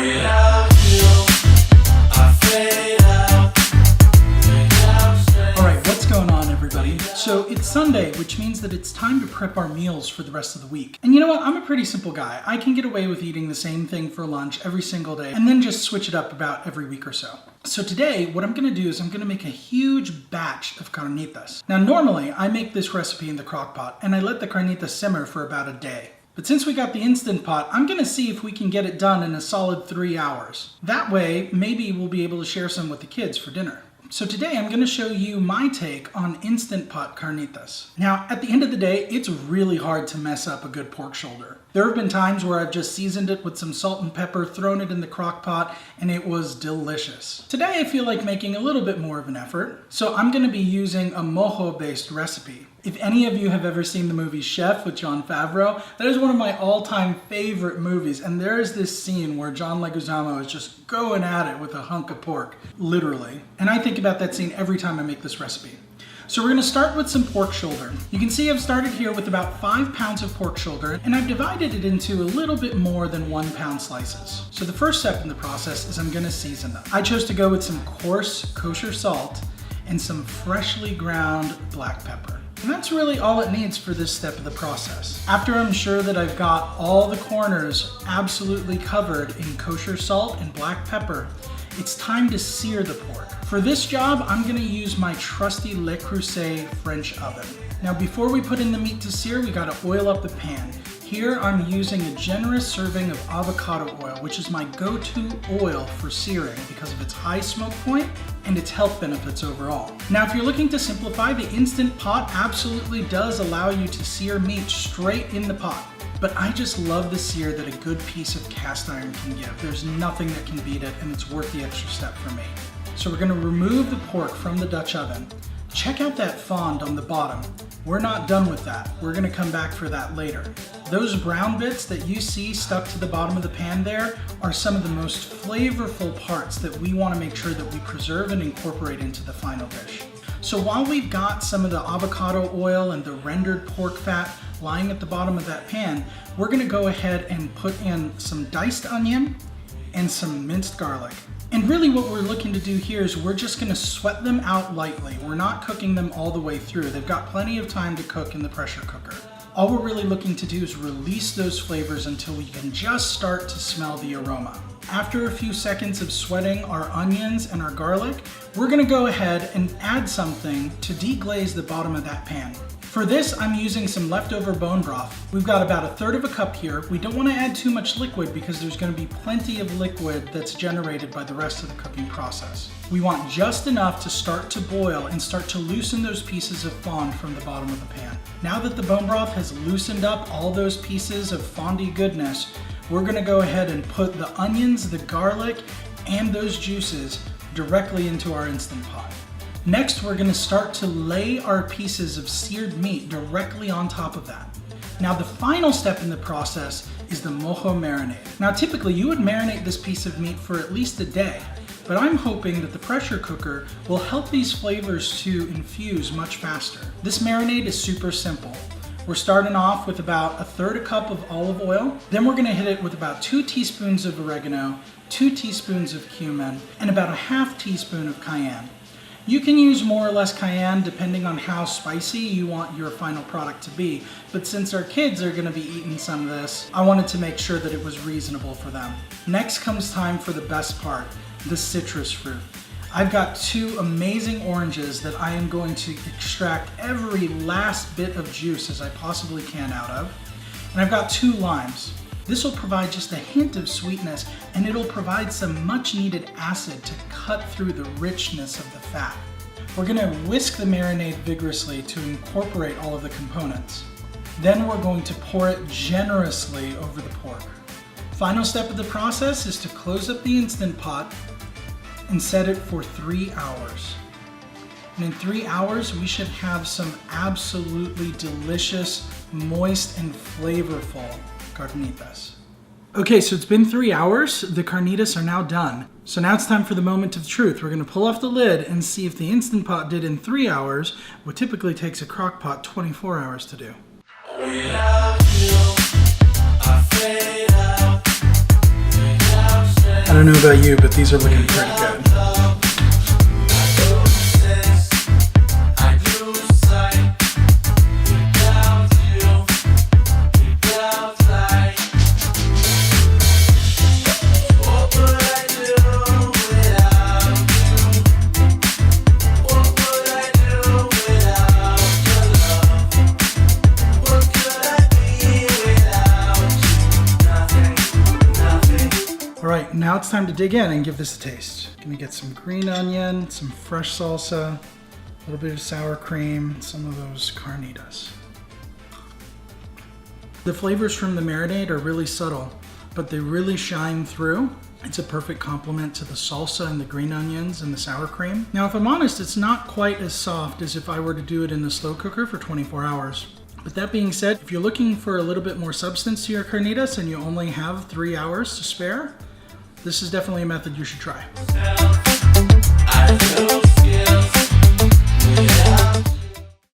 Alright, what's going on, everybody? So it's Sunday, which means that it's time to prep our meals for the rest of the week. And you know what? I'm a pretty simple guy. I can get away with eating the same thing for lunch every single day and then just switch it up about every week or so. So today, what I'm going to do is I'm going to make a huge batch of carnitas. Now normally, I make this recipe in the crock pot and I let the carnitas simmer for about a day. But since we got the Instant Pot, I'm going to see if we can get it done in a solid 3 hours. That way, maybe we'll be able to share some with the kids for dinner. So today I'm going to show you my take on Instant Pot carnitas. Now, at the end of the day, it's really hard to mess up a good pork shoulder. There have been times where I've just seasoned it with some salt and pepper, thrown it in the crock pot, and it was delicious. Today I feel like making a little bit more of an effort, so I'm going to be using a Mojo-based recipe. If any of you have ever seen the movie Chef with Jon Favreau, that is one of my all-time favorite movies, and there is this scene where John Leguizamo is just going at it with a hunk of pork, literally. And I think about that scene every time I make this recipe. So we're going to start with some pork shoulder. You can see I've started here with about 5 pounds of pork shoulder, and I've divided it into a little bit more than 1 pound slices. So the first step in the process is I'm going to season them. I chose to go with some coarse kosher salt and some freshly ground black pepper. And that's really all it needs for this step of the process. After I'm sure that I've got all the corners absolutely covered in kosher salt and black pepper, it's time to sear the pork. For this job, I'm gonna use my trusty Le Creuset French oven. Now before we put in the meat to sear, we gotta oil up the pan. Here I'm using a generous serving of avocado oil, which is my go-to oil for searing because of its high smoke point and its health benefits overall. Now if you're looking to simplify, the Instant Pot absolutely does allow you to sear meat straight in the pot. But I just love the sear that a good piece of cast iron can give. There's nothing that can beat it, and it's worth the extra step for me. So we're gonna remove the pork from the Dutch oven. Check out that fond on the bottom. We're not done with that. We're gonna come back for that later. Those brown bits that you see stuck to the bottom of the pan there are some of the most flavorful parts that we wanna make sure that we preserve and incorporate into the final dish. So while we've got some of the avocado oil and the rendered pork fat lying at the bottom of that pan, we're gonna go ahead and put in some diced onion and some minced garlic. And really what we're looking to do here is we're just gonna sweat them out lightly. We're not cooking them all the way through. They've got plenty of time to cook in the pressure cooker. All we're really looking to do is release those flavors until we can just start to smell the aroma. After a few seconds of sweating our onions and our garlic, we're gonna go ahead and add something to deglaze the bottom of that pan. For this, I'm using some leftover bone broth. We've got about 1/3 cup here. We don't want to add too much liquid because there's going to be plenty of liquid that's generated by the rest of the cooking process. We want just enough to start to boil and start to loosen those pieces of fond from the bottom of the pan. Now that the bone broth has loosened up all those pieces of fondy goodness, we're going to go ahead and put the onions, the garlic, and those juices directly into our Instant Pot. Next, we're gonna start to lay our pieces of seared meat directly on top of that. Now, the final step in the process is the Mojo marinade. Now, typically you would marinate this piece of meat for at least a day, but I'm hoping that the pressure cooker will help these flavors to infuse much faster. This marinade is super simple. We're starting off with about 1/3 cup of olive oil. Then we're gonna hit it with about 2 teaspoons of oregano, 2 teaspoons of cumin, and about a 1/2 teaspoon of cayenne. You can use more or less cayenne depending on how spicy you want your final product to be, but since our kids are going to be eating some of this, I wanted to make sure that it was reasonable for them. Next comes time for the best part, the citrus fruit. I've got 2 amazing oranges that I am going to extract every last bit of juice as I possibly can out of, and I've got 2 limes. This will provide just a hint of sweetness, and it'll provide some much needed acid to cut through the richness of the fat. We're gonna whisk the marinade vigorously to incorporate all of the components. Then we're going to pour it generously over the pork. Final step of the process is to close up the Instant Pot and set it for 3 hours. And in 3 hours, we should have some absolutely delicious, moist, and flavorful carnitas. Okay, so it's been 3 hours. The carnitas are now done. So now it's time for the moment of truth. We're gonna pull off the lid and see if the Instant Pot did in 3 hours what typically takes a crock pot 24 hours to do. Without you, I fade out. Without don't know about you, but these are looking pretty good. Alright, now it's time to dig in and give this a taste. Gonna get some green onion, some fresh salsa, a little bit of sour cream, some of those carnitas. The flavors from the marinade are really subtle, but they really shine through. It's a perfect complement to the salsa and the green onions and the sour cream. Now, if I'm honest, it's not quite as soft as if I were to do it in the slow cooker for 24 hours. But that being said, if you're looking for a little bit more substance to your carnitas and you only have 3 hours to spare, this is definitely a method you should try.